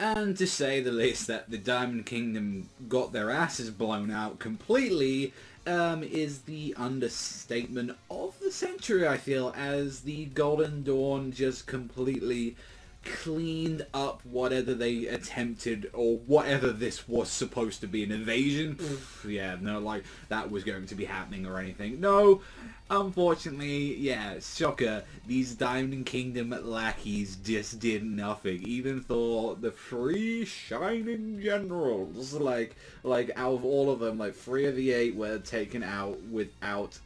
And to say the least, that the Diamond Kingdom got their asses blown out completely is the understatement of the century, I feel, as the Golden Dawn just completely cleaned up whatever they attempted, or whatever this was supposed to be, an invasion. Yeah, no, like that was going to be happening or anything. No, unfortunately, yeah, shocker, these Diamond Kingdom lackeys just did nothing. Even for the 3 shining generals, like out of all of them, like 3 of the 8 were taken out without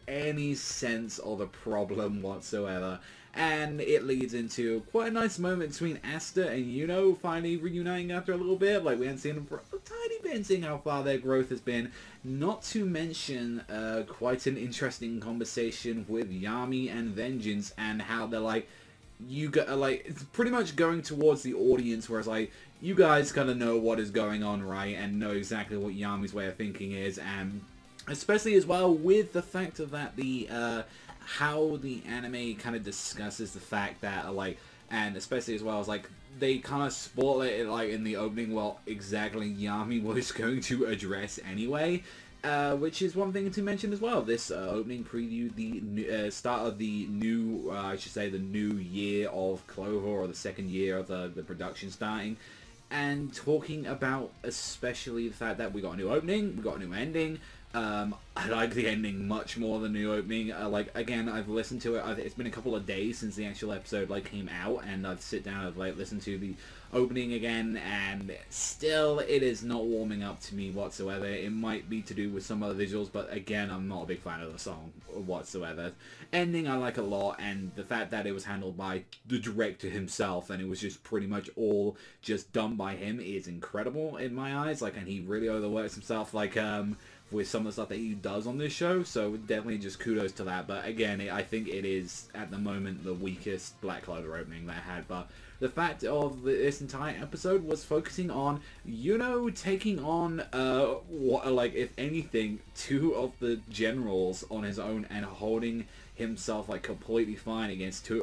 any sense of a problem whatsoever. And it leads into quite a nice moment between Asta and Yuno finally reuniting after a little bit. Like, we hadn't seen them for a tiny bit, and seeing how far their growth has been. Not to mention quite an interesting conversation with Yami and Vengeance, and how they're like, you got like, it's pretty much going towards the audience, whereas like, you guys kind of know what is going on, right, and know exactly what Yami's way of thinking is, and especially as well with the fact of that the how the anime kind of discusses the fact that like, and especially as well as like they kind of spoil it like in the opening what exactly Yami was going to address anyway, which is one thing to mention as well. This opening previewed the start of the new, I should say, the new year of Clover, or the second year of the production starting, and talking about especially the fact that we got a new opening, we got a new ending. I like the ending much more than the opening. Like, again, I've listened to it. It's been a couple of days since the actual episode like came out, and I've sit down and like listened to the opening again, and still it is not warming up to me whatsoever. It might be to do with some other visuals, but again, I'm not a big fan of the song whatsoever. Ending I like a lot, and the fact that it was handled by the director himself, and it was just pretty much all just done by him, is incredible in my eyes. Like, and he really overworks himself, like with some of the stuff that he does on this show, so definitely just kudos to that. But again, I think it is at the moment the weakest Black Clover opening that I had. But the fact of this entire episode was focusing on Yuno taking on what, like, if anything, 2 of the generals on his own, and holding himself like completely fine against two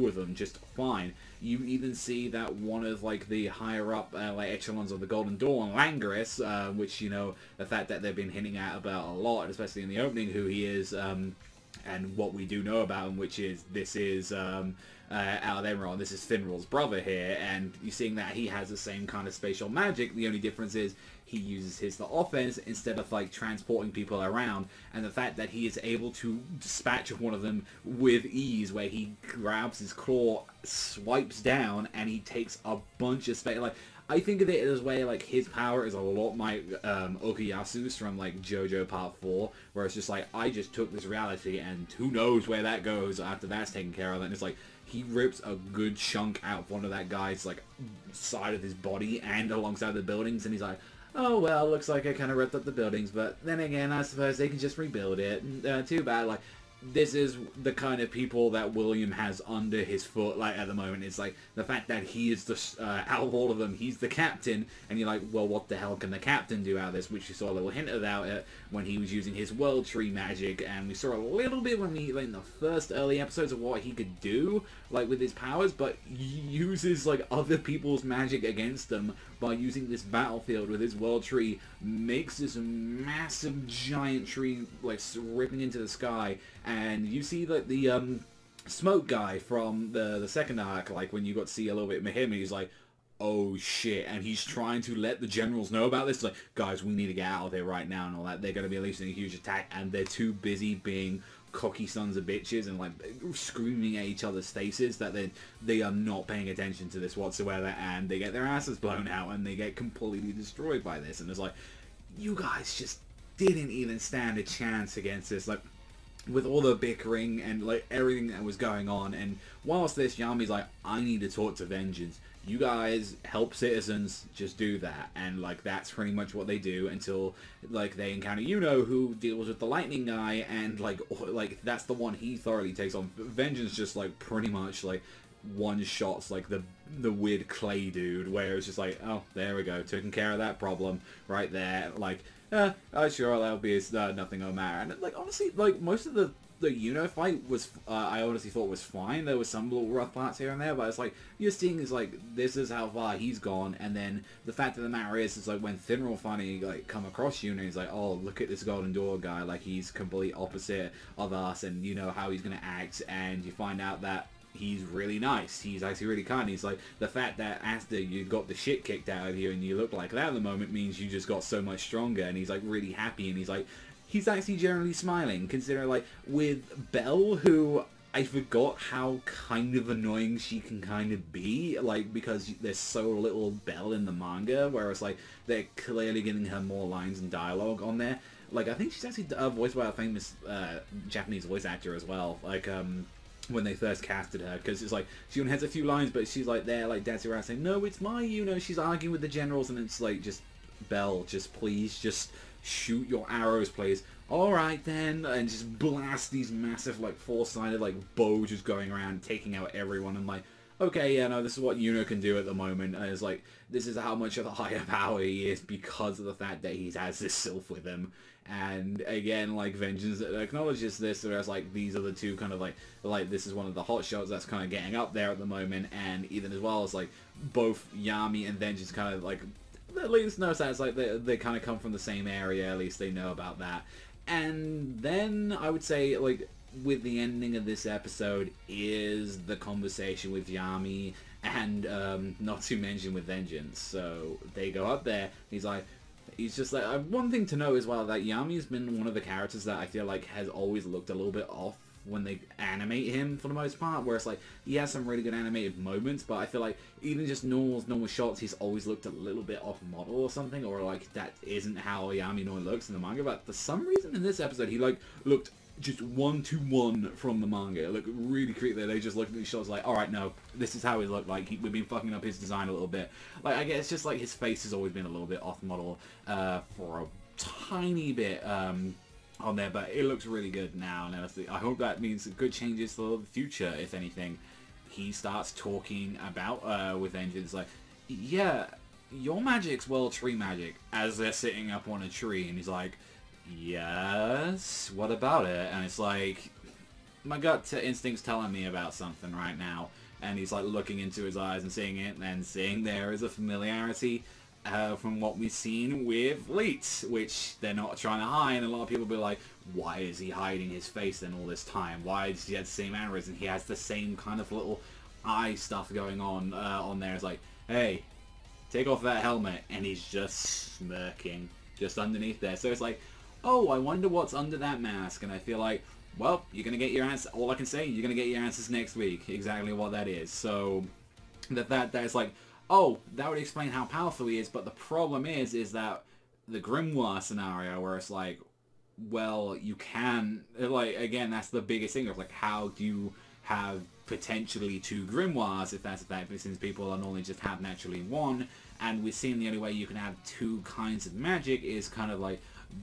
of them, just fine. You even see that one of like the higher up like echelons of the Golden Dawn, Langris, which, you know, the fact that they've been hinting at about a lot, especially in the opening, who he is, and what we do know about him, which is this is Emerald, this is Finral's brother here, and you're seeing that he has the same kind of spatial magic. The only difference is he uses his for offense instead of like transporting people around, and the fact that he is able to dispatch one of them with ease, where he grabs his claw, swipes down, and he takes a bunch of space. Like, I think of it as way like his power is a lot like Okuyasu's from like JoJo Part 4, where it's just like, I just took this reality and who knows where that goes after that's taken care of. And it's like he rips a good chunk out of one of that guy's like side of his body and alongside the buildings, and he's like, oh well, looks like I kind of ripped up the buildings, but then again, I suppose they can just rebuild it. Too bad. Like, this is the kind of people that William has under his foot, like, at the moment. It's like, the fact that he is the, out of all of them, he's the captain, and you're like, well, what the hell can the captain do out of this? Which you saw a little hint about it when he was using his World Tree magic, and we saw a little bit when we, like, in the first early episodes of what he could do, like, with his powers, but he uses, like, other people's magic against them by using this battlefield with his World Tree, makes this massive giant tree, like, ripping into the sky. And you see like the smoke guy from the second arc, like when you got to see a little bit of him, and he's like, oh shit, and he's trying to let the generals know about this, like, guys, we need to get out of there right now and all that. They're going to be unleashing a huge attack, and they're too busy being cocky sons of bitches and like screaming at each other's faces that they are not paying attention to this whatsoever, and they get their asses blown out and they get completely destroyed by this. And it's like, you guys just didn't even stand a chance against this. Like, with all the bickering and like everything that was going on, and whilst this, Yami's like, I need to talk to Vengeance. You guys help citizens, just do that. And like, that's pretty much what they do until like they encounter Yuno, who deals with the lightning guy, and like that's the one he thoroughly takes on. Vengeance just like pretty much like one shots like the weird clay dude, where it's just like, oh, there we go, taking care of that problem right there. Like, sure, that'll be nothing will matter. And like, honestly, like most of the the Yuno fight was, I honestly thought was fine. There was some little rough parts here and there, but it's like, you're seeing is like, this is how far he's gone, and then the fact of the matter is like, when Thinral finally like come across Yuno, he's like, oh, look at this Golden Door guy, like he's complete opposite of us, and you know how he's gonna act, and you find out that he's really nice. He's actually really kind. He's like, the fact that after you got the shit kicked out of you and you look like that at the moment means you just got so much stronger, and he's like really happy, and he's like, he's actually generally smiling, considering like with Belle, who I forgot how kind of annoying she can kind of be, like, because there's so little Belle in the manga, whereas like they're clearly giving her more lines and dialogue on there. Like, I think she's actually voiced by a famous Japanese voice actor as well, like when they first casted her, because it's like she only has a few lines, but she's like there like dancing around saying, no, it's my, you know, she's arguing with the generals, and it's like, just Belle, just please, just shoot your arrows, please. Alright then, and just blast these massive like four-sided like bows just going around taking out everyone, and like, okay, yeah, no, this is what Yuno can do at the moment, and it's like, this is how much of a higher power he is because of the fact that he has this sylph with him. And again, like, Vengeance acknowledges this, whereas like these are the two kind of like this is one of the hot shots that's kind of getting up there at the moment, and even as well as like both Yami and Vengeance kind of like, at least knows that it's like they kind of come from the same area, at least they know about that. And then I would say, like, with the ending of this episode is the conversation with Yami, and not to mention with Vengeance. So they go up there, he's like, he's just like, one thing to know as well, that Yami's been one of the characters that I feel like has always looked a little bit off when they animate him for the most part, where it's like, he has some really good animated moments, but I feel like even just normal shots, he's always looked a little bit off model or something, or like that isn't how Yami normally looks in the manga. But for some reason in this episode, he like looked just 1-to-1 from the manga. Look really creepy. They just looked at these shots like, alright, no, this is how he looked like. We've been fucking up his design a little bit. Like, I guess it's just like his face has always been a little bit off model for a tiny bit on there, but it looks really good now, and honestly, I hope that means good changes for the future, if anything. He starts talking about with Vengeance, like, yeah, your magic's World Tree magic, as they're sitting up on a tree, and he's like, yes, what about it? And it's like, my gut instinct's telling me about something right now, and he's like looking into his eyes and seeing it, and seeing there is a familiarity from what we've seen with Leet, which they're not trying to hide, and a lot of people be like, why is he hiding his face then all this time? Why does he have the same mannerism? He has the same kind of little eye stuff going on there. It's like, hey, take off that helmet, and he's just smirking just underneath there. So it's like, oh, I wonder what's under that mask, and I feel like, well, you're gonna get your answer. All I can say, you're gonna get your answers next week, exactly what that is. So that's like, oh, that would explain how powerful he is, but the problem is that the Grimoire scenario, where it's like, well, you can, like, again, that's the biggest thing of, like, how do you have potentially two Grimoires, if that's a fact, since people are normally just have naturally one, and we've seen the only way you can have two kinds of magic is kind of like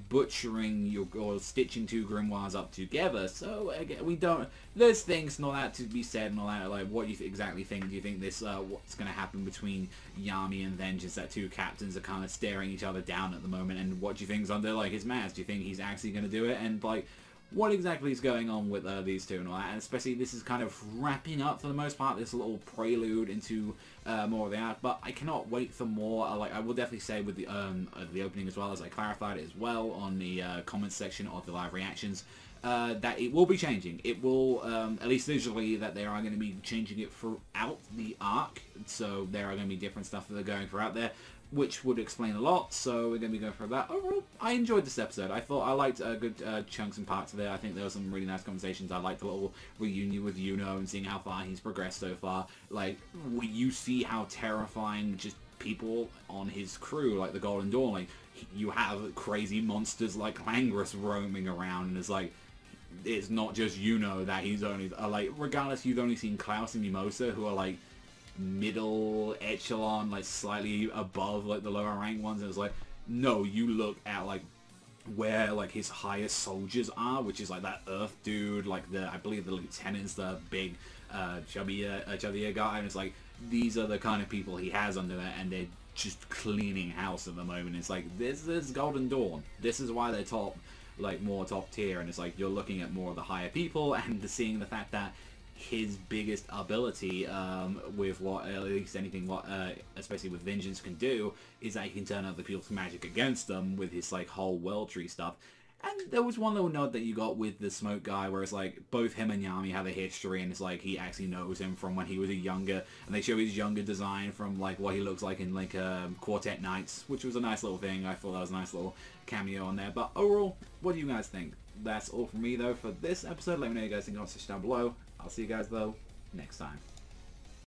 butchering or stitching two grimoires up together. So again, we don't, there's things and all that to be said and all that, like, what do you exactly think? Do you think this what's going to happen between Yami and Vengeance, that two captains are kind of staring each other down at the moment, and what do you think's under like his mask? Do you think he's actually going to do it? And like, what exactly is going on with these two and all that? And especially, this is kind of wrapping up for the most part, this little prelude into more of the art. But I cannot wait for more. Like, I will definitely say with the opening, as well as I clarified it as well on the comments section of the live reactions, that it will be changing. It will, at least visually, that they are going to be changing it throughout the arc. So there are going to be different stuff that they're going throughout there, which would explain a lot, so we're going to be going through that. Overall, I enjoyed this episode. I thought I liked good chunks and parts of it. I think there were some really nice conversations. I liked the little reunion with Yuno and seeing how far he's progressed so far. Like, you see how terrifying just people on his crew, like the Golden Dawn, like, you have crazy monsters like Langris roaming around, and it's like, it's not just Yuno that he's only, like, regardless, you've only seen Klaus and Mimosa, who are like middle echelon, like slightly above like the lower rank ones, and it's like, no, you look at like where like his highest soldiers are, which is like that Earth dude, like I believe the lieutenant's the big chubbier guy, and it's like, these are the kind of people he has under there, and they're just cleaning house at the moment. It's like, this is Golden Dawn, this is why they're top. like more top tier, and it's like you're looking at more of the higher people and seeing the fact that his biggest ability with what, at least anything what especially with Vengeance can do, is that he can turn other people's magic against them with his like whole world tree stuff. And there was one little note that you got with the Smoke guy, where it's like both him and Yami have a history, and it's like he actually knows him from when he was a younger, and they show his younger design from like what he looks like in like Quartet Nights, which was a nice little thing. I thought that was a nice little cameo on there. But overall, what do you guys think? That's all from me though for this episode. Let me know what you guys think in the section down below. I'll see you guys though next time.